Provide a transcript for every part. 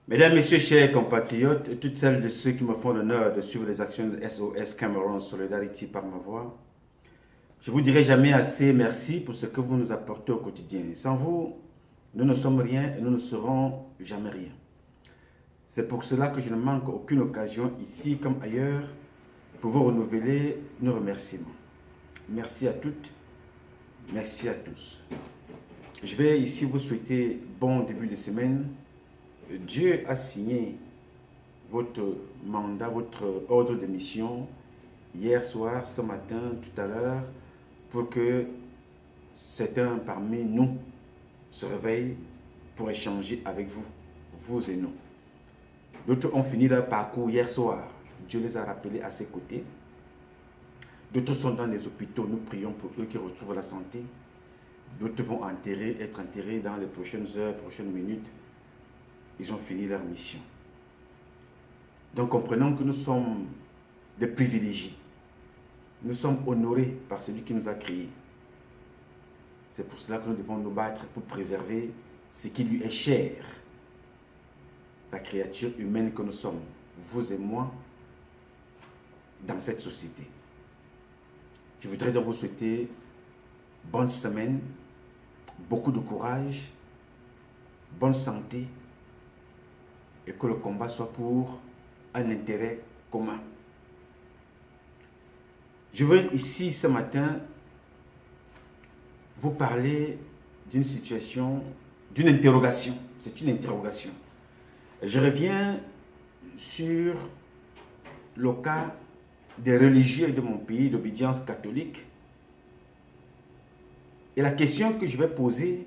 Mesdames, Messieurs, chers compatriotes, et toutes celles de ceux qui me font l'honneur de suivre les actions de SOS Cameroun Solidarity par ma voix, je vous dirai jamais assez merci pour ce que vous nous apportez au quotidien. Sans vous, nous ne sommes rien et nous ne serons jamais rien. C'est pour cela que je ne manque aucune occasion, ici comme ailleurs, pour vous renouveler nos remerciements. Merci à toutes, merci à tous. Je vais ici vous souhaiter bon début de semaine. Dieu a signé votre mandat, votre ordre de mission hier soir, ce matin, tout à l'heure, pour que certains parmi nous se réveillent pour échanger avec vous, vous et nous. D'autres ont fini leur parcours hier soir. Dieu les a rappelés à ses côtés. D'autres sont dans les hôpitaux. Nous prions pour eux qui retrouvent la santé. D'autres vont être enterrés dans les prochaines heures, prochaines minutes. Ils ont fini leur mission. Donc comprenons que nous sommes des privilégiés. Nous sommes honorés par celui qui nous a créés. C'est pour cela que nous devons nous battre pour préserver ce qui lui est cher. La créature humaine que nous sommes, vous et moi, dans cette société. Je voudrais donc vous souhaiter bonne semaine, beaucoup de courage, bonne santé, et que le combat soit pour un intérêt commun. Je veux ici ce matin vous parler d'une situation, d'une interrogation. C'est une interrogation. Je reviens sur le cas des religieux de mon pays d'obédience catholique. Et la question que je vais poser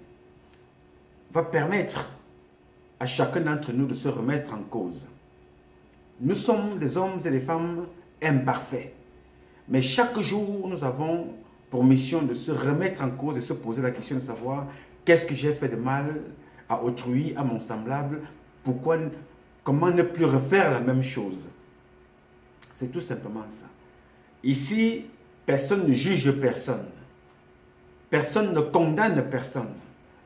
va permettre à chacun d'entre nous de se remettre en cause. Nous sommes des hommes et des femmes imparfaits. Mais chaque jour, nous avons pour mission de se remettre en cause et se poser la question de savoir qu'est-ce que j'ai fait de mal à autrui, à mon semblable, comment ne plus refaire la même chose. C'est tout simplement ça. Ici, personne ne juge personne. Personne ne condamne personne.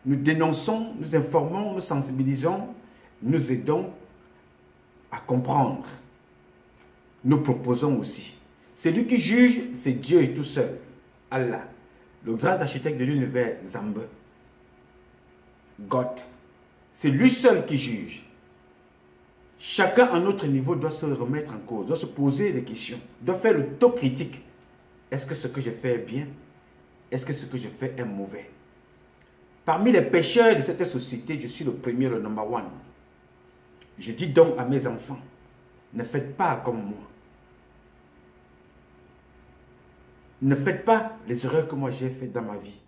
Nous dénonçons, nous informons, nous sensibilisons, nous aidons à comprendre. Nous proposons aussi. Celui qui juge, c'est Dieu et tout seul. Allah, le grand architecte de l'univers, Zambe. God. C'est lui seul qui juge. Chacun à notre niveau doit se remettre en cause, doit se poser des questions, doit faire l'autocritique. Est-ce que ce que je fais est bien? Est-ce que ce que je fais est mauvais? Parmi les pécheurs de cette société, je suis le premier, le number one. Je dis donc à mes enfants, ne faites pas comme moi. Ne faites pas les erreurs que moi j'ai faites dans ma vie.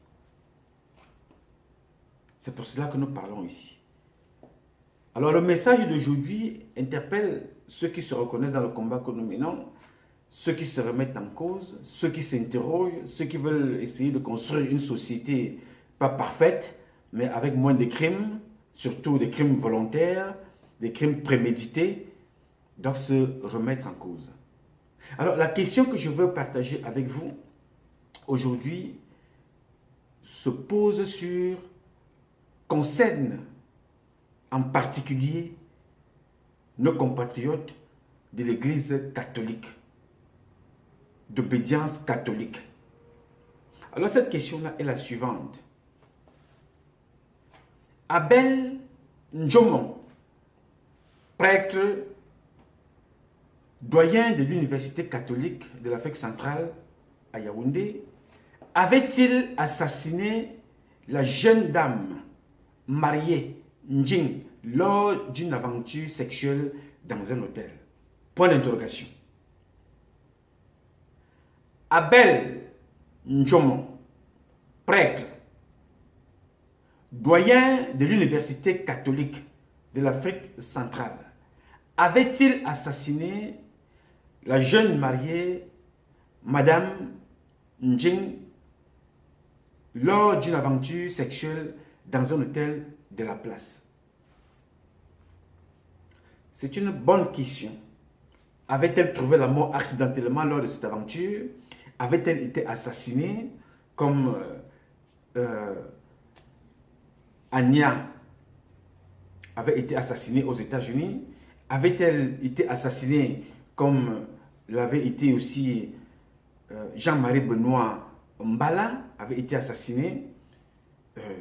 C'est pour cela que nous parlons ici. Alors le message d'aujourd'hui interpelle ceux qui se reconnaissent dans le combat que nous menons, ceux qui se remettent en cause, ceux qui s'interrogent, ceux qui veulent essayer de construire une société pas parfaite, mais avec moins de crimes, surtout des crimes volontaires, des crimes prémédités, doivent se remettre en cause. Alors la question que je veux partager avec vous aujourd'hui se pose concerne en particulier nos compatriotes de l'Église catholique, d'obédience catholique. Alors cette question-là est la suivante. Abel Njomon, prêtre, doyen de l'Université catholique de l'Afrique centrale à Yaoundé, avait-il assassiné la jeune dame mariée Njing lors d'une aventure sexuelle dans un hôtel? Point d'interrogation. Abel Njomon, prêtre, doyen de l'Université catholique de l'Afrique centrale, avait-il assassiné la jeune mariée Madame Njing lors d'une aventure sexuelle dans un hôtel de la place? C'est une bonne question. Avait-elle trouvé la mort accidentellement lors de cette aventure? Avait-elle été assassinée comme Anya avait été assassinée aux États-Unis? Avait-elle été assassinée comme l'avait été aussi Jean-Marie Benoît Mbala avait été assassiné?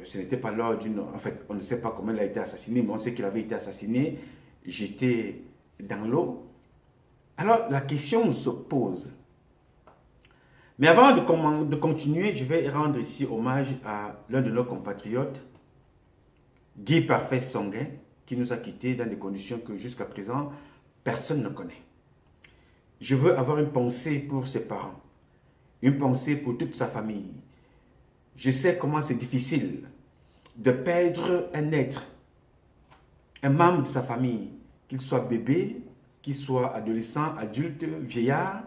Ce n'était pas lors d'une... En fait, on ne sait pas comment il a été assassiné, mais on sait qu'il avait été assassiné, jeté dans l'eau. Alors, la question se pose. Mais avant de continuer, je vais rendre ici hommage à l'un de nos compatriotes, Guy Parfait Songuin, qui nous a quittés dans des conditions que jusqu'à présent, personne ne connaît. Je veux avoir une pensée pour ses parents, une pensée pour toute sa famille. Je sais comment c'est difficile de perdre un être, un membre de sa famille, qu'il soit bébé, qu'il soit adolescent, adulte, vieillard.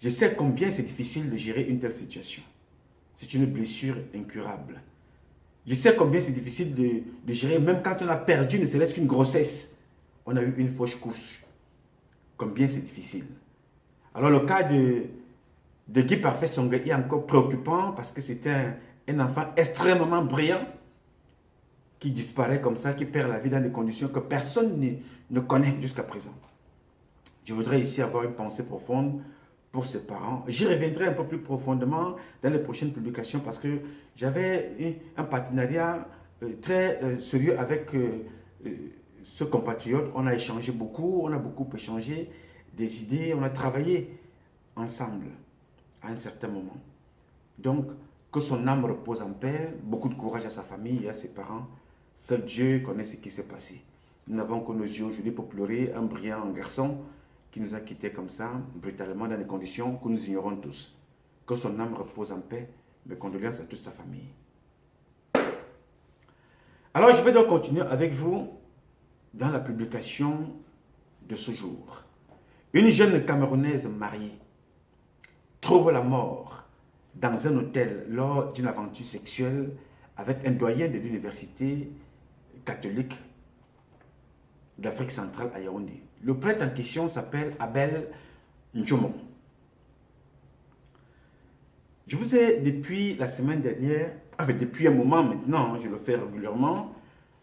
Je sais combien c'est difficile de gérer une telle situation. C'est une blessure incurable. Je sais combien c'est difficile de gérer, même quand on a perdu ne serait-ce qu'une grossesse. On a eu une fausse couche. Combien c'est difficile. Alors le cas de Guy Parfait Songuin est encore préoccupant parce que c'était un enfant extrêmement brillant qui disparaît comme ça, qui perd la vie dans des conditions que personne ne connaît jusqu'à présent. Je voudrais ici avoir une pensée profonde pour ses parents. J'y reviendrai un peu plus profondément dans les prochaines publications parce que j'avais un partenariat très sérieux avec ce compatriote. On a échangé beaucoup, on a beaucoup échangé des idées, on a travaillé ensemble à un certain moment. Donc, que son âme repose en paix, beaucoup de courage à sa famille et à ses parents. Seul Dieu connaît ce qui s'est passé. Nous n'avons que nos yeux aujourd'hui pour pleurer un brillant garçon qui nous a quittés comme ça, brutalement, dans des conditions que nous ignorons tous. Que son âme repose en paix. Mes condoléances à toute sa famille. Alors, je vais donc continuer avec vous dans la publication de ce jour. Une jeune Camerounaise mariée trouve la mort dans un hôtel lors d'une aventure sexuelle avec un doyen de l'université catholique d'Afrique centrale à Yaoundé. Le prêtre en question s'appelle Abel Ndjomon. Je vous ai, depuis la semaine dernière, depuis un moment maintenant, je le fais régulièrement,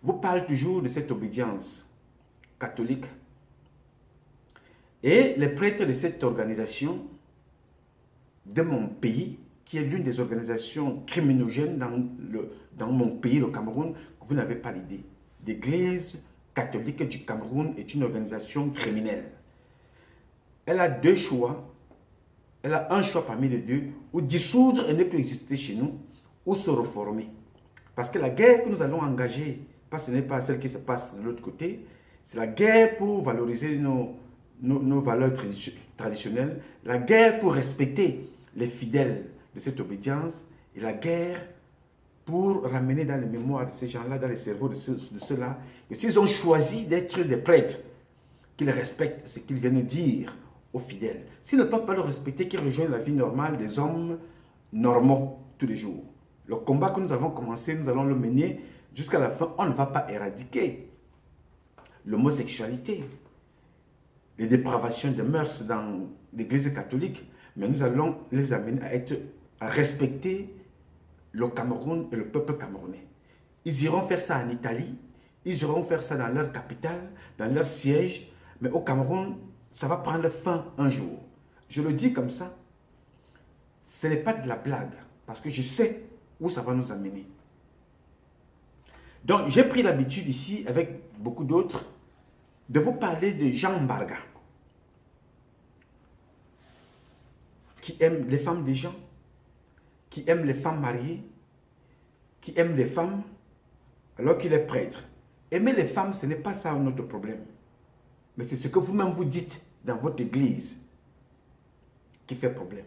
vous parle toujours de cette obédience catholique. Et les prêtres de cette organisation de mon pays, qui est l'une des organisations criminogènes dans mon pays, le Cameroun, vous n'avez pas l'idée. L'Église catholique du Cameroun est une organisation criminelle. Elle a deux choix. Elle a un choix parmi les deux, ou dissoudre et ne plus exister chez nous, ou se reformer. Parce que la guerre que nous allons engager, ce n'est pas celle qui se passe de l'autre côté, c'est la guerre pour valoriser nos valeurs traditionnelles, la guerre pour respecter les fidèles de cette obédience, et la guerre pour ramener dans les mémoires de ces gens-là, dans les cerveaux de ceux-là, que s'ils ont choisi d'être des prêtres, qu'ils respectent ce qu'ils viennent dire aux fidèles. S'ils ne peuvent pas le respecter, qu'ils rejoignent la vie normale des hommes normaux tous les jours. Le combat que nous avons commencé, nous allons le mener jusqu'à la fin. On ne va pas éradiquer l'homosexualité, les dépravations de mœurs dans l'Église catholique, mais nous allons les amener à respecter le Cameroun et le peuple camerounais. Ils iront faire ça en Italie, ils iront faire ça dans leur capitale, dans leur siège, mais au Cameroun, ça va prendre fin un jour. Je le dis comme ça, ce n'est pas de la blague, parce que je sais où ça va nous amener. Donc, j'ai pris l'habitude ici, avec beaucoup d'autres, de vous parler de Jean Mbarga, qui aime les femmes des gens, qui aime les femmes mariées, qui aime les femmes, alors qu'il est prêtre. Aimer les femmes, ce n'est pas ça notre problème. Mais c'est ce que vous-même vous dites dans votre église qui fait problème.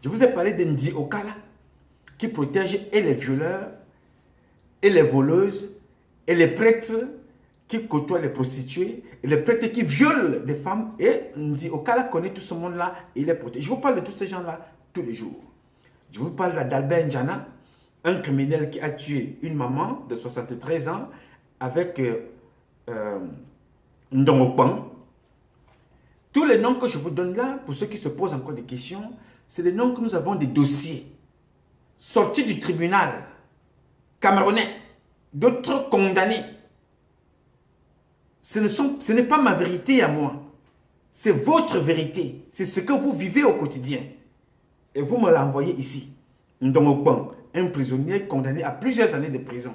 Je vous ai parlé de Ndi Okala, qui protège et les violeurs, et les voleuses, et les prêtres qui côtoient les prostituées, et les prêtres qui violent des femmes. Et Ndi Okala connaît tout ce monde-là, et il est protégé. Je vous parle de tous ces gens-là tous les jours. Je vous parle d'Albert Ndjana, un criminel qui a tué une maman de 73 ans avec Ndongokpan. Tous les noms que je vous donne là, pour ceux qui se posent encore des questions, c'est les noms que nous avons des dossiers sortis du tribunal camerounais, d'autres condamnés Ce n'est pas ma vérité à moi. C'est votre vérité. C'est ce que vous vivez au quotidien. Et vous me l'envoyez ici. Ndongokbang, un prisonnier condamné à plusieurs années de prison.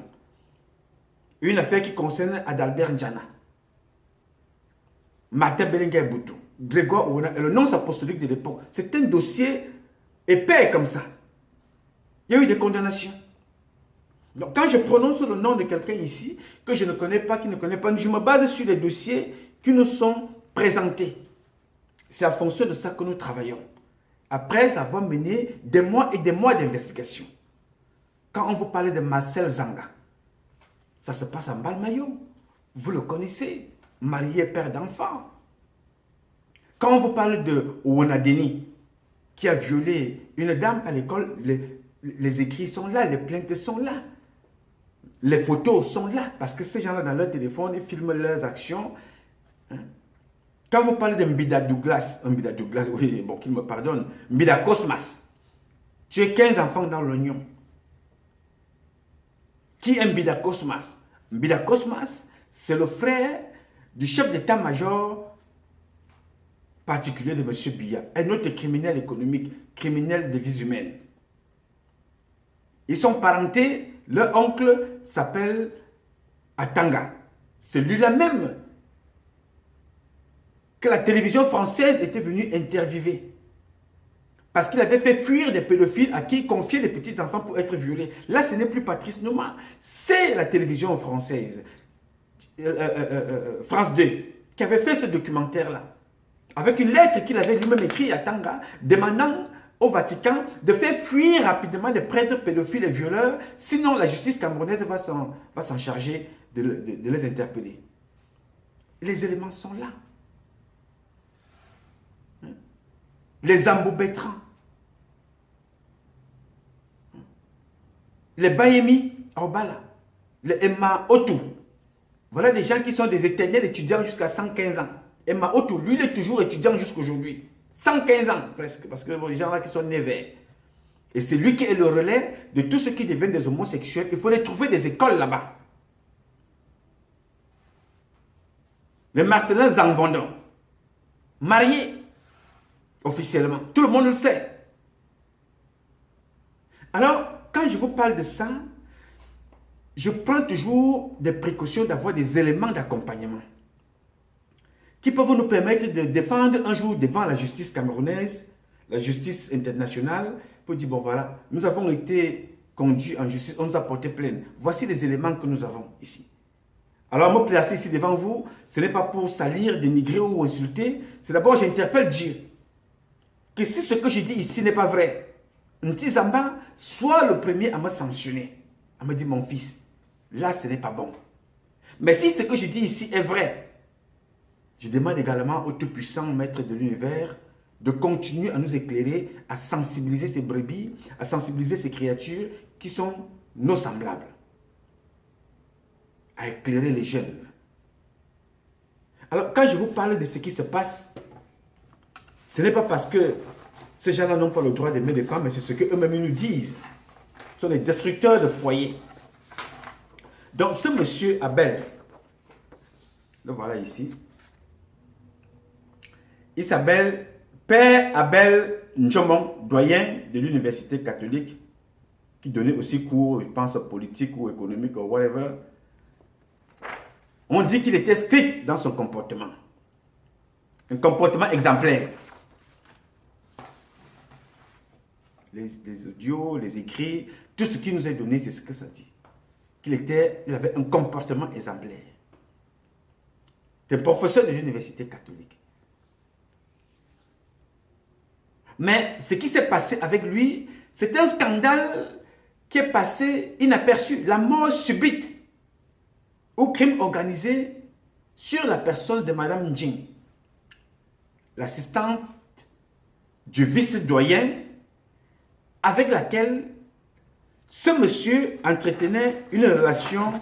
Une affaire qui concerne Adalbert Ndjana. Martin Belenga Boutou. Grégoire Ouona et le nom apostolique de l'époque. C'est un dossier épais comme ça. Il y a eu des condamnations. Donc quand je prononce le nom de quelqu'un ici, que je ne connais pas, qui ne connaît pas, je me base sur les dossiers qui nous sont présentés. C'est en fonction de ça que nous travaillons. Après avoir mené des mois et des mois d'investigation. Quand on vous parle de Marcel Zanga, ça se passe en Balmayo. Vous le connaissez, marié, père d'enfants. Quand on vous parle de Ouonadeni, qui a violé une dame à l'école, les écrits sont là, les plaintes sont là. Les photos sont là, parce que ces gens-là, dans leur téléphone, ils filment leurs actions. Quand vous parlez de Mbida Douglas, oui, bon, qu'il me pardonne, Mbida Cosmas, tu es 15 enfants dans l'oignon. Qui est Mbida Cosmas? Mbida Cosmas, c'est le frère du chef d'état-major particulier de M. Biya, un autre criminel économique, criminel de vies humaines. Ils sont parentés. Leur oncle s'appelle Atanga. C'est lui-là même que la télévision française était venue interviewer. Parce qu'il avait fait fuir des pédophiles à qui il confiait les petits enfants pour être violés. Là, ce n'est plus Patrice Nouma, c'est la télévision française, France 2, qui avait fait ce documentaire-là. Avec une lettre qu'il avait lui-même écrite à Tanga, demandant au Vatican de faire fuir rapidement les prêtres pédophiles et violeurs, sinon la justice camerounaise va s'en charger de les interpeller. Les éléments sont là. Les Ambo-Bétrans, les Bayemi Aubala, les Emma Otu. Voilà des gens qui sont des éternels étudiants jusqu'à 115 ans. Emma Otu, lui, il est toujours étudiant jusqu'aujourd'hui. 115 ans presque, parce que les gens là qui sont nés verts. Et c'est lui qui est le relais de tous ceux qui deviennent des homosexuels. Il faut les trouver des écoles là-bas. Les Marcelin Zangvondon, mariés officiellement. Tout le monde le sait. Alors, quand je vous parle de ça, je prends toujours des précautions d'avoir des éléments d'accompagnement qui peuvent nous permettre de défendre un jour devant la justice camerounaise, la justice internationale, pour dire, bon voilà, nous avons été conduits en justice, on nous a porté plainte. Voici les éléments que nous avons ici. Alors, me placer ici devant vous, ce n'est pas pour salir, dénigrer ou insulter, c'est d'abord, j'interpelle Dieu. Que si ce que je dis ici n'est pas vrai, Ntizamba soit le premier à me sanctionner, à me dire, mon fils, là, ce n'est pas bon. Mais si ce que je dis ici est vrai, je demande également au Tout-Puissant, Maître de l'Univers, de continuer à nous éclairer, à sensibiliser ces brebis, à sensibiliser ces créatures qui sont nos semblables, à éclairer les jeunes. Alors, quand je vous parle de ce qui se passe, ce n'est pas parce que ces gens-là n'ont pas le droit d'aimer les femmes, mais c'est ce qu'eux-mêmes nous disent. Ce sont les destructeurs de foyers. Donc, ce monsieur Abel, le voilà ici, il s'appelle Père Abel Njomon, doyen de l'université catholique, qui donnait aussi cours, je pense, politique ou économique ou whatever. On dit qu'il était strict dans son comportement. Un comportement exemplaire. Les audios, les écrits, tout ce qui nous est donné, c'est ce que ça dit. Il avait un comportement exemplaire. C'est un professeur de l'université catholique. Mais ce qui s'est passé avec lui, c'est un scandale qui est passé inaperçu. La mort subite ou crime organisé sur la personne de Mme Njing, l'assistante du vice-doyen avec laquelle ce monsieur entretenait une relation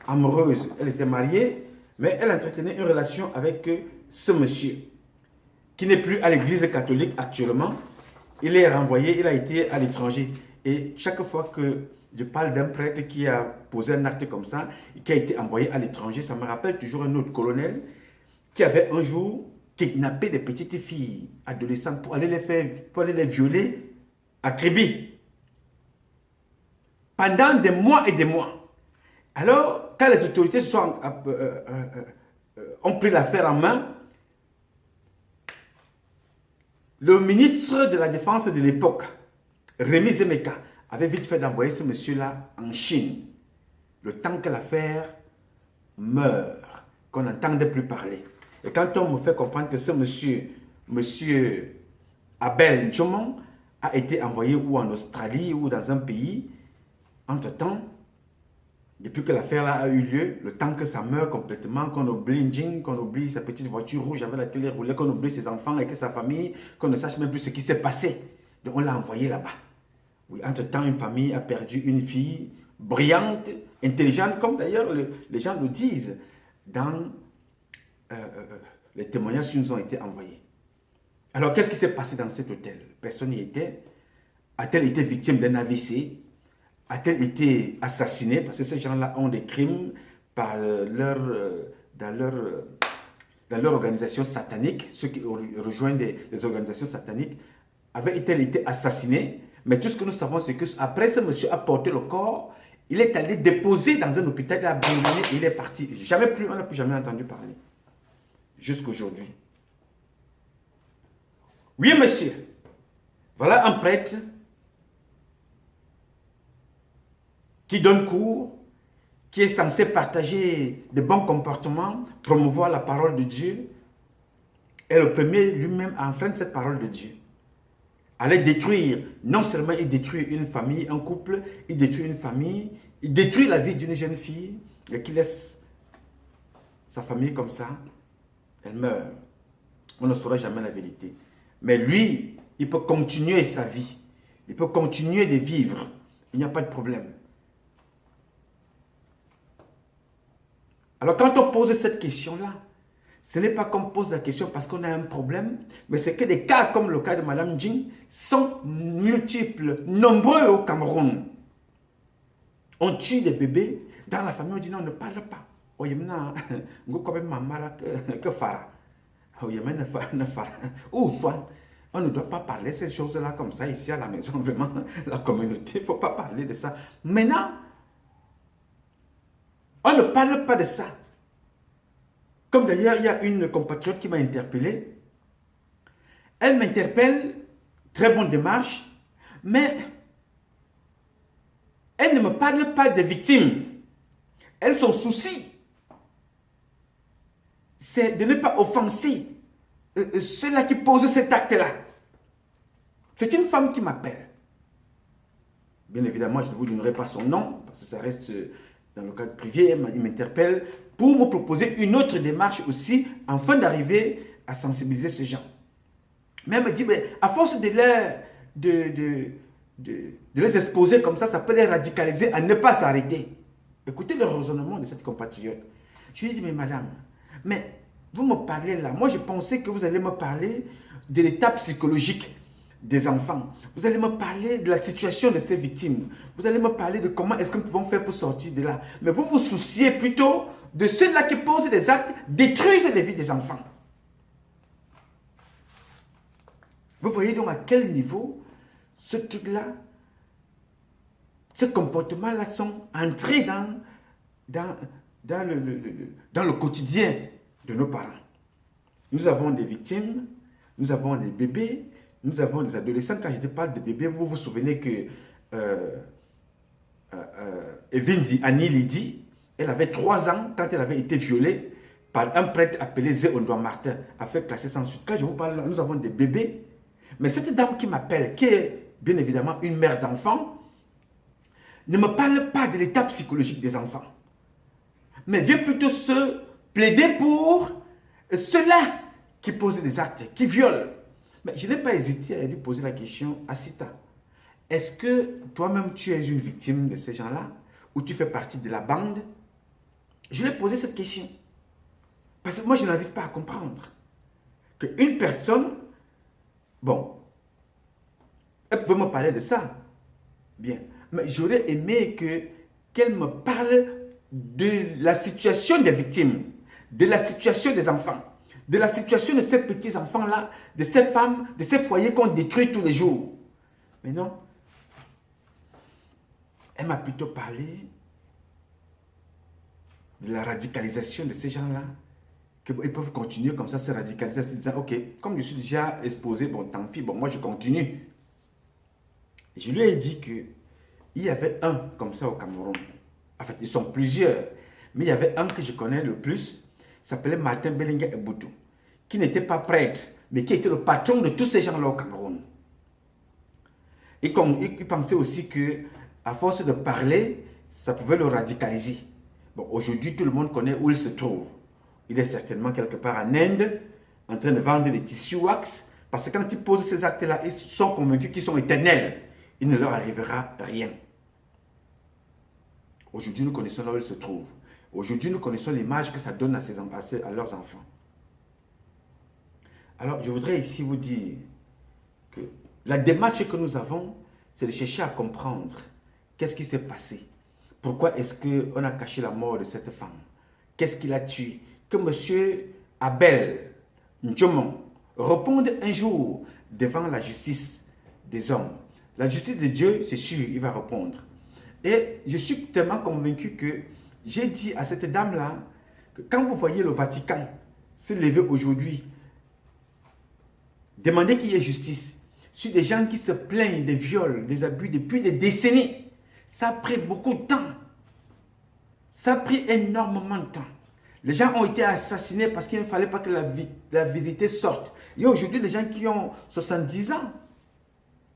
amoureuse. Elle était mariée, mais elle entretenait une relation avec ce monsieur, qui n'est plus à l'église catholique actuellement. Il est renvoyé, il a été à l'étranger. Et chaque fois que Je parle d'un prêtre qui a posé un acte comme ça et qui a été envoyé à l'étranger. Ça me rappelle toujours un autre colonel qui avait un jour kidnappé des petites filles adolescentes pour aller les violer à Kribi. Pendant des mois et des mois. Alors, quand les autorités ont pris l'affaire en main, le ministre de la Défense de l'époque, Rémi Zemeka, avait vite fait d'envoyer ce monsieur-là en Chine, le temps que l'affaire meure, qu'on n'entendait plus parler. Et quand on me fait comprendre que ce monsieur Abel Nchomon, a été envoyé ou en Australie ou dans un pays, entre-temps, depuis que l'affaire a eu lieu, le temps que ça meurt complètement, qu'on oublie Njing, qu'on oublie sa petite voiture rouge avec laquelle il roulait, qu'on oublie ses enfants et que sa famille, qu'on ne sache même plus ce qui s'est passé. Donc on l'a envoyé là-bas. Oui, entre-temps, une famille a perdu une fille brillante, intelligente, comme d'ailleurs les gens le disent dans les témoignages qui nous ont été envoyés. Alors, qu'est-ce qui s'est passé dans cet hôtel? Personne n'y était. A-t-elle été victime d'un AVC? A-t-elle été assassinée? Parce que ces gens-là ont des crimes dans leur organisation satanique. Ceux qui rejoignent des organisations sataniques. Avait-elle été assassinée? Mais tout ce que nous savons, c'est qu'après ce monsieur a porté le corps, il est allé déposer dans un hôpital, il a abandonné et il est parti. On n'a plus jamais entendu parler. Jusqu'aujourd'hui. Oui, monsieur. Voilà un prêtre qui donne cours, qui est censé partager de bons comportements, promouvoir la parole de Dieu, est le premier lui-même à enfreindre cette parole de Dieu. Aller détruire, non seulement il détruit une famille, un couple, il détruit une famille, il détruit la vie d'une jeune fille, et qui laisse sa famille comme ça, elle meurt. On ne saura jamais la vérité. Mais lui, il peut continuer sa vie. Il peut continuer de vivre. Il n'y a pas de problème. Alors quand on pose cette question-là, ce n'est pas qu'on pose la question parce qu'on a un problème, mais c'est que des cas comme le cas de Mme Jing sont multiples, nombreux au Cameroun. On tue des bébés, dans la famille on dit non, ne parle pas. On ne doit pas parler de ces choses-là comme ça ici à la maison, vraiment, la communauté, il ne faut pas parler de ça. Maintenant, on ne parle pas de ça. Comme d'ailleurs, il y a une compatriote qui m'a interpellé. Elle m'interpelle, très bonne démarche, mais elle ne me parle pas des victimes. Elle, son souci, c'est de ne pas offenser ceux-là qui posent cet acte-là. C'est une femme qui m'appelle. Bien évidemment, je ne vous donnerai pas son nom, parce que ça reste dans le cadre privé. Il m'interpelle pour me proposer une autre démarche aussi, afin d'arriver à sensibiliser ces gens. Mais elle me dit, mais à force de les exposer comme ça peut les radicaliser à ne pas s'arrêter. Écoutez le raisonnement de cette compatriote. Je lui dis, mais madame, mais vous me parlez là, moi je pensais que vous allez me parler de l'état psychologique des enfants. Vous allez me parler de la situation de ces victimes. Vous allez me parler de comment est-ce que nous pouvons faire pour sortir de là. Mais vous vous souciez plutôt de ceux-là qui posent des actes, détruisent les vies des enfants. Vous voyez donc à quel niveau ce truc-là, ce comportement-là sont entrés dans le quotidien de nos parents. Nous avons des victimes, nous avons des bébés, nous avons des adolescents. Quand je te parle de bébés, vous vous souvenez que Evindi Annie Lydie, elle avait 3 ans quand elle avait été violée par un prêtre appelé Zé Ondouan Martin, a fait classer sans suite. Quand je vous parle, nous avons des bébés. Mais cette dame qui m'appelle, qui est bien évidemment une mère d'enfants, ne me parle pas de l'état psychologique des enfants, mais vient plutôt se plaider pour ceux-là qui posent des actes, qui violent. Mais je n'ai pas hésité à lui poser la question à Sita. Est-ce que toi-même tu es une victime de ces gens-là, ou tu fais partie de la bande? Je lui ai posé cette question. Parce que moi je n'arrive pas à comprendre qu'une personne, bon, elle peut me parler de ça. Bien. Mais j'aurais aimé qu'elle me parle de la situation des victimes, de la situation des enfants, de la situation de ces petits enfants-là, de ces femmes, de ces foyers qu'on détruit tous les jours. Mais non, elle m'a plutôt parlé de la radicalisation de ces gens-là, qu'ils peuvent continuer comme ça, se radicaliser, en se disant, ok, comme je suis déjà exposé, bon, tant pis, bon, moi je continue. Je lui ai dit qu'il y avait un comme ça au Cameroun. En fait, ils sont plusieurs, mais il y avait un que je connais le plus, il s'appelait Martin Bellinga Eboutou, qui n'était pas prêtre, mais qui était le patron de tous ces gens-là au Cameroun. Et comme il pensait aussi que, à force de parler, ça pouvait le radicaliser. Bon, aujourd'hui, tout le monde connaît où il se trouve. Il est certainement quelque part en Inde, en train de vendre des tissus wax, parce que quand ils posent ces actes-là, ils sont convaincus qu'ils sont éternels. Il ne leur arrivera rien. Aujourd'hui, nous connaissons là où il se trouve. Aujourd'hui, nous connaissons l'image que ça donne à leurs enfants. Alors, je voudrais ici vous dire que la démarche que nous avons, c'est de chercher à comprendre qu'est-ce qui s'est passé. Pourquoi est-ce qu'on a caché la mort de cette femme? Qu'est-ce qui l'a tué? Que M. Abel Ndjomon réponde un jour devant la justice des hommes. La justice de Dieu, c'est sûr, il va répondre. Et je suis tellement convaincu que j'ai dit à cette dame-là que quand vous voyez le Vatican se lever aujourd'hui, demandez qu'il y ait justice sur des gens qui se plaignent des viols, des abus depuis des décennies. Ça a pris beaucoup de temps. Ça a pris énormément de temps. Les gens ont été assassinés parce qu'il ne fallait pas que la vérité sorte. Il y a aujourd'hui des gens qui ont 70 ans,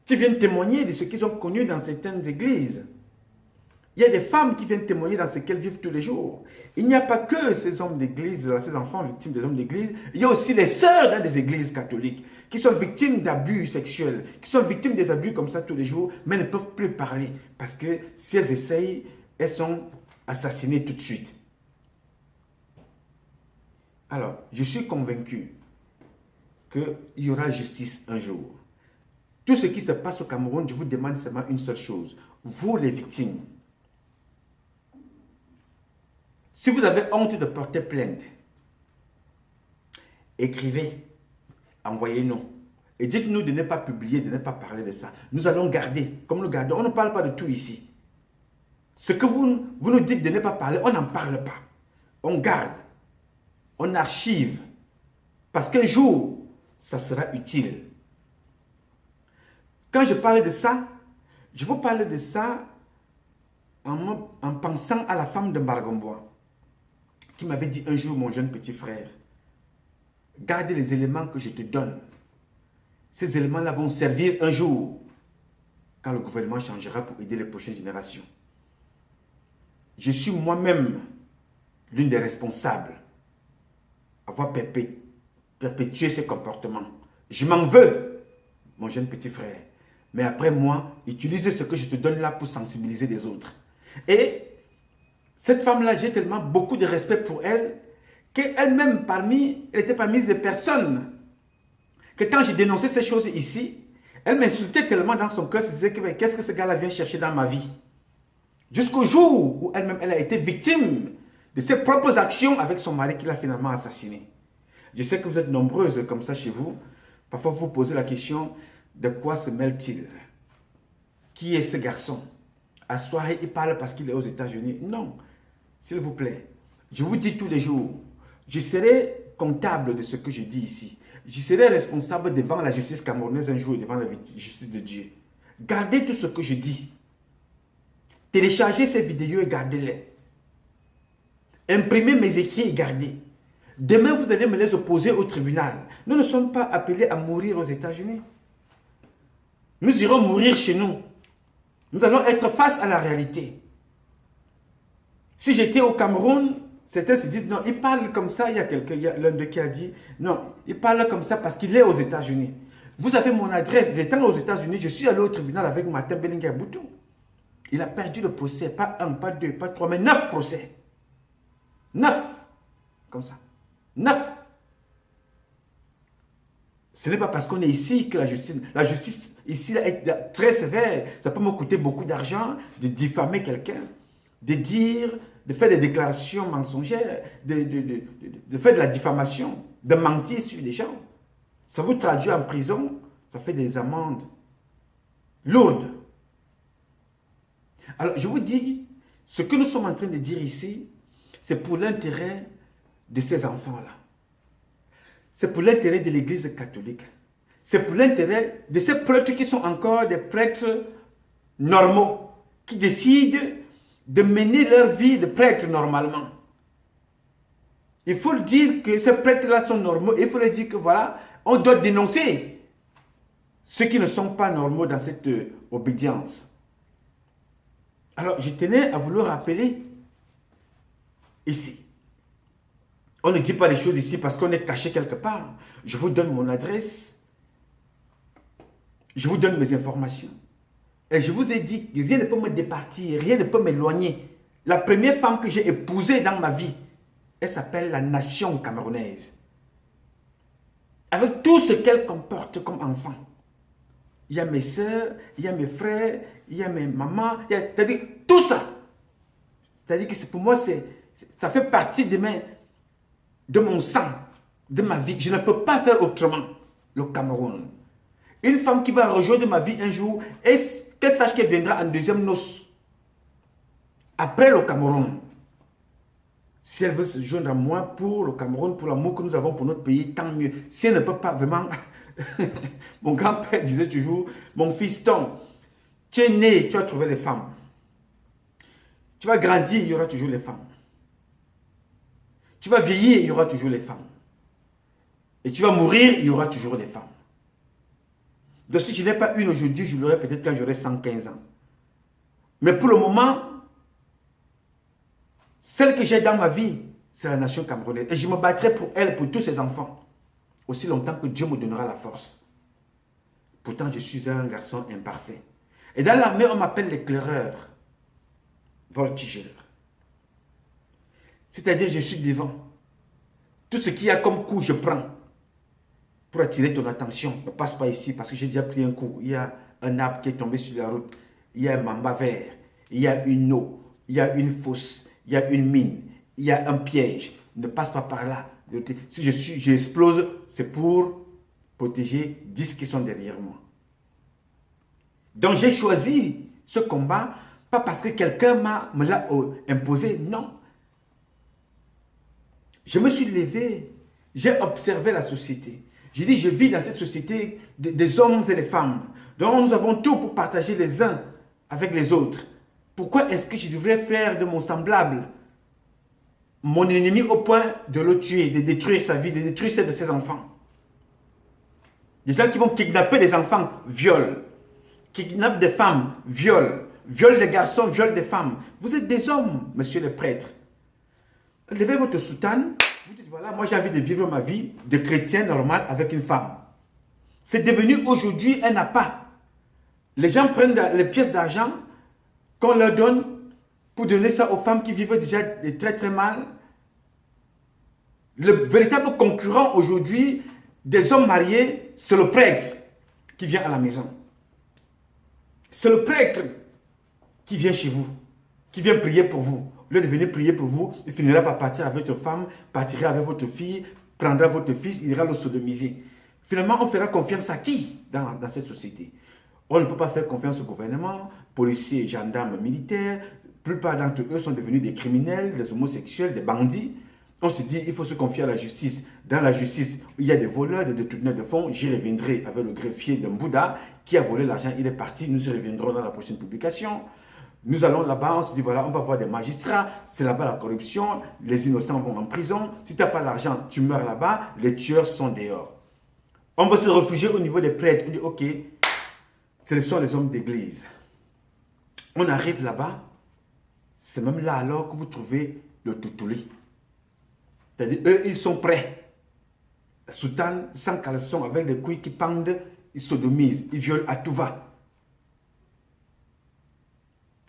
qui viennent témoigner de ce qu'ils ont connu dans certaines églises. Il y a des femmes qui viennent témoigner dans ce qu'elles vivent tous les jours. Il n'y a pas que ces hommes d'église, ces enfants victimes des hommes d'église. Il y a aussi les sœurs dans des églises catholiques qui sont victimes d'abus sexuels, qui sont victimes des abus comme ça tous les jours, mais ne peuvent plus parler parce que si elles essayent, elles sont assassinées tout de suite. Alors, je suis convaincu qu'il y aura justice un jour. Tout ce qui se passe au Cameroun, je vous demande seulement une seule chose. Vous, les victimes, si vous avez honte de porter plainte, écrivez, envoyez-nous. Et dites-nous de ne pas publier, de ne pas parler de ça. Nous allons garder, comme nous gardons. On ne parle pas de tout ici. Ce que vous nous dites de ne pas parler, on n'en parle pas. On garde. On archive. Parce qu'un jour, ça sera utile. Quand je parle de ça, je vous parle de ça en pensant à la femme de Mbaragombois, qui m'avait dit un jour, mon jeune petit frère, garde les éléments que je te donne. Ces éléments-là vont servir un jour, quand le gouvernement changera pour aider les prochaines générations. Je suis moi-même l'une des responsables d'avoir perpétué ce comportement. Je m'en veux, mon jeune petit frère. Mais après moi, utilise ce que je te donne là pour sensibiliser les autres. Et cette femme-là, j'ai tellement beaucoup de respect pour elle, qu'elle-même, elle était parmi des personnes que quand j'ai dénoncé ces choses ici, elle m'insultait tellement dans son cœur, elle se disait que qu'est-ce que ce gars-là vient chercher dans ma vie? Jusqu'au jour où elle-même, elle a été victime de ses propres actions avec son mari qui l'a finalement assassiné. Je sais que vous êtes nombreuses comme ça chez vous. Parfois, vous vous posez la question, de quoi se mêle-t-il? Qui est ce garçon? À soirée, il parle parce qu'il est aux États-Unis. Non, s'il vous plaît. Je vous dis tous les jours, je serai comptable de ce que je dis ici. Je serai responsable devant la justice camerounaise un jour et devant la justice de Dieu. Gardez tout ce que je dis. Téléchargez ces vidéos et gardez-les. Imprimez mes écrits et gardez. Demain, vous allez me les opposer au tribunal. Nous ne sommes pas appelés à mourir aux États-Unis. Nous irons mourir chez nous. Nous allons être face à la réalité. Si j'étais au Cameroun, certains se disent, non, il parle comme ça. Il y a l'un d'eux qui a dit, non, il parle comme ça parce qu'il est aux États-Unis. Vous avez mon adresse. Étant aux États-Unis, je suis allé au tribunal avec Martin Bellinga Eboutou. Il a perdu le procès. Pas un, pas deux, pas trois, mais 9 procès. 9. Comme ça. 9. Ce n'est pas parce qu'on est ici que la justice ici là, est très sévère. Ça peut me coûter beaucoup d'argent de diffamer quelqu'un, de dire, de faire des déclarations mensongères, de faire de la diffamation, de mentir sur les gens. Ça vous traduit en prison, ça fait des amendes lourdes. Alors, je vous dis, ce que nous sommes en train de dire ici, c'est pour l'intérêt de ces enfants-là. C'est pour l'intérêt de l'Église catholique. C'est pour l'intérêt de ces prêtres qui sont encore des prêtres normaux, qui décident de mener leur vie de prêtre normalement. Il faut dire que ces prêtres-là sont normaux. Il faut leur dire que voilà, on doit dénoncer ceux qui ne sont pas normaux dans cette obédience. Alors, je tenais à vous le rappeler ici. On ne dit pas les choses ici parce qu'on est caché quelque part. Je vous donne mon adresse. Je vous donne mes informations. Et je vous ai dit, rien ne peut me départir, rien ne peut m'éloigner. La première femme que j'ai épousée dans ma vie, elle s'appelle la nation camerounaise. Avec tout ce qu'elle comporte comme enfant. Il y a mes soeurs, il y a mes frères, il y a mes mamans, c'est-à-dire tout ça. C'est-à-dire que pour moi, ça fait partie de mon sang, de ma vie. Je ne peux pas faire autrement, le Cameroun. Une femme qui va rejoindre ma vie un jour, qu'elle sache qu'elle viendra en deuxième noce. Après le Cameroun. Si elle veut se joindre à moi pour le Cameroun, pour l'amour que nous avons pour notre pays, tant mieux. Si elle ne peut pas vraiment... Mon grand-père disait toujours, mon fiston, tu es né, tu as trouvé les femmes. Tu vas grandir, il y aura toujours les femmes. Tu vas vieillir, il y aura toujours les femmes. Et tu vas mourir, il y aura toujours les femmes. Donc si je n'ai pas une aujourd'hui, je l'aurai peut-être quand j'aurai 115 ans. Mais pour le moment, celle que j'ai dans ma vie, c'est la nation camerounaise. Et je me battrai pour elle, pour tous ses enfants. Aussi longtemps que Dieu me donnera la force. Pourtant, je suis un garçon imparfait. Et dans l'armée, on m'appelle l'éclaireur, voltigeur. C'est-à-dire, je suis devant. Tout ce qu'il y a comme coup, je prends. Pour attirer ton attention, ne passe pas ici parce que j'ai déjà pris un coup. Il y a un arbre qui est tombé sur la route. Il y a un mamba vert. Il y a une eau. Il y a une fosse. Il y a une mine. Il y a un piège. Ne passe pas par là. Si j'explose, c'est pour protéger 10 qui sont derrière moi. Donc j'ai choisi ce combat, pas parce que quelqu'un me l'a imposé, non. Je me suis levé, j'ai observé la société. J'ai dit, je vis dans cette société des hommes et des femmes. Donc nous avons tout pour partager les uns avec les autres. Pourquoi est-ce que je devrais faire de mon semblable mon ennemi au point de le tuer, de détruire sa vie, de détruire celle de ses enfants? Des gens qui vont kidnapper des enfants, violent. Kidnappent des femmes, violent. Violent des garçons, violent des femmes. Vous êtes des hommes, monsieur le prêtre. Levez votre soutane. Vous dites, voilà, moi j'ai envie de vivre ma vie de chrétien normal avec une femme. C'est devenu aujourd'hui un appât. Les gens prennent les pièces d'argent qu'on leur donne pour donner ça aux femmes qui vivent déjà très très mal. Le véritable concurrent aujourd'hui des hommes mariés, c'est le prêtre qui vient à la maison. C'est le prêtre qui vient chez vous, qui vient prier pour vous. Au lieu de venir prier pour vous, il finira par partir avec votre femme, partira avec votre fille, prendra votre fils, il ira le sodomiser. Finalement, on fera confiance à qui dans cette société? On ne peut pas faire confiance au gouvernement, policiers, gendarmes, militaires. La plupart d'entre eux sont devenus des criminels, des homosexuels, des bandits. On se dit, il faut se confier à la justice. Dans la justice, il y a des voleurs, des détourneurs de fonds. J'y reviendrai avec le greffier d'un Bouddha qui a volé l'argent, il est parti. Nous y reviendrons dans la prochaine publication. Nous allons là-bas, on se dit, voilà, on va voir des magistrats. C'est là-bas la corruption. Les innocents vont en prison. Si tu n'as pas l'argent, tu meurs là-bas. Les tueurs sont dehors. On va se réfugier au niveau des prêtres. On dit, ok, ce sont les hommes d'église. On arrive là-bas. C'est même là alors que vous trouvez le toutouli. C'est-à-dire, eux, ils sont prêts. La soutane, sans caleçon, avec des couilles qui pendent, ils sodomisent, ils violent à tout va.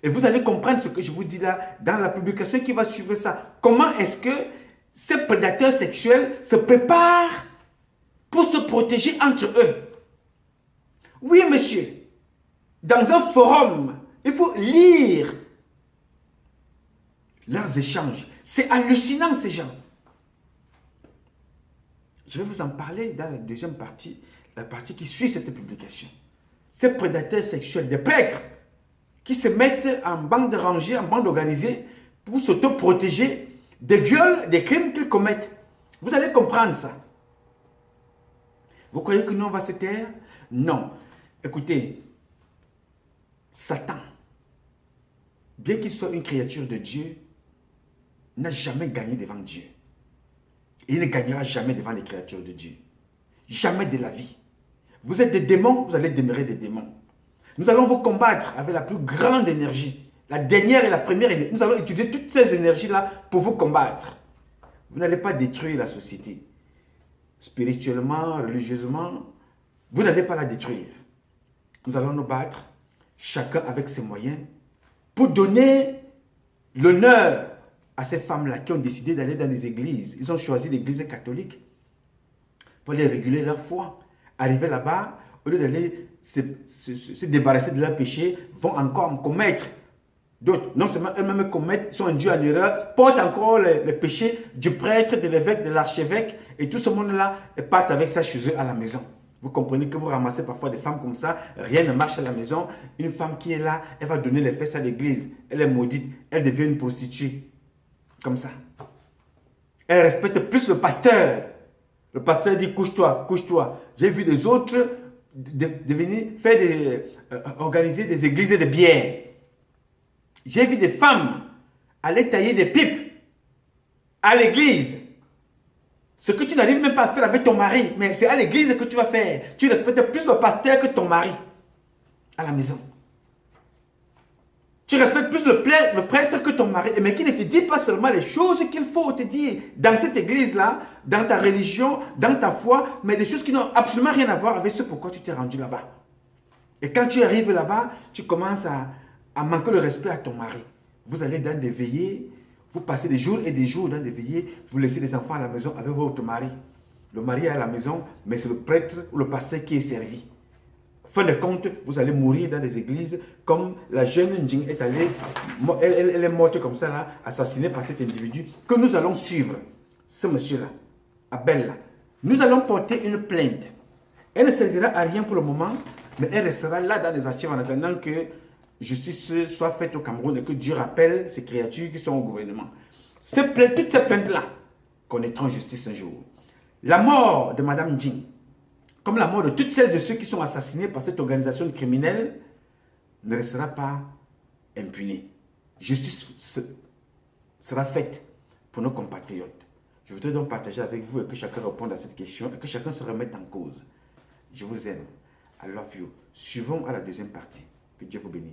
Et vous allez comprendre ce que je vous dis là, dans la publication qui va suivre ça. Comment est-ce que ces prédateurs sexuels se préparent pour se protéger entre eux. Oui, monsieur. Dans un forum, il faut lire leurs échanges. C'est hallucinant, ces gens. Je vais vous en parler dans la deuxième partie, la partie qui suit cette publication. Ces prédateurs sexuels, des prêtres, qui se mettent en bande rangée, en bande organisée, pour s'auto-protéger des viols, des crimes qu'ils commettent. Vous allez comprendre ça. Vous croyez que nous, on va se taire? Non. Écoutez, Satan, bien qu'il soit une créature de Dieu, n'a jamais gagné devant Dieu. Et il ne gagnera jamais devant les créatures de Dieu. Jamais de la vie. Vous êtes des démons, vous allez demeurer des démons. Nous allons vous combattre avec la plus grande énergie. La dernière et la première énergie. Nous allons utiliser toutes ces énergies-là pour vous combattre. Vous n'allez pas détruire la société. Spirituellement, religieusement, vous n'allez pas la détruire. Nous allons nous battre, chacun avec ses moyens, pour donner l'honneur à ces femmes-là qui ont décidé d'aller dans les églises. Ils ont choisi l'église catholique pour les réguler leur foi. Arriver là-bas, au lieu d'aller se débarrasser de leurs péchés, vont encore en commettre d'autres. Non seulement eux-mêmes commettent, sont induits en erreur, portent encore les péchés du prêtre, de l'évêque, de l'archevêque, et tout ce monde-là part avec ça chez eux à la maison. Vous comprenez que vous ramassez parfois des femmes comme ça, rien ne marche à la maison. Une femme qui est là, elle va donner les fesses à l'église, elle est maudite, elle devient une prostituée. Comme ça. Elle respecte plus le pasteur. Le pasteur dit couche-toi, couche-toi. J'ai vu des autres devenir organiser des églises de bière. J'ai vu des femmes aller tailler des pipes à l'église. Ce que tu n'arrives même pas à faire avec ton mari, mais c'est à l'église que tu vas faire. Tu respectes plus le pasteur que ton mari à la maison. Tu respectes plus le prêtre que ton mari, mais qui ne te dit pas seulement les choses qu'il faut te dire dans cette église-là, dans ta religion, dans ta foi, mais des choses qui n'ont absolument rien à voir avec ce pourquoi tu t'es rendu là-bas. Et quand tu arrives là-bas, tu commences à manquer le respect à ton mari. Vous allez dans des veillées, vous passez des jours et des jours dans des veillées, vous laissez les enfants à la maison avec votre mari. Le mari est à la maison, mais c'est le prêtre ou le pasteur qui est servi. Fin de compte, vous allez mourir dans des églises comme la jeune Njing est allée, elle est morte comme ça, là, assassinée par cet individu que nous allons suivre. Ce monsieur-là, Abel, là. Nous allons porter une plainte. Elle ne servira à rien pour le moment, mais elle restera là dans les archives en attendant que justice soit faite au Cameroun et que Dieu rappelle ces créatures qui sont au gouvernement. Toutes ces plaintes-là connaîtront justice un jour. La mort de Madame Njing, comme la mort de toutes celles et ceux qui sont assassinés par cette organisation criminelle, ne restera pas impunie. Justice sera faite pour nos compatriotes. Je voudrais donc partager avec vous et que chacun réponde à cette question et que chacun se remette en cause. Je vous aime. I love you. Suivons à la deuxième partie. Que Dieu vous bénisse.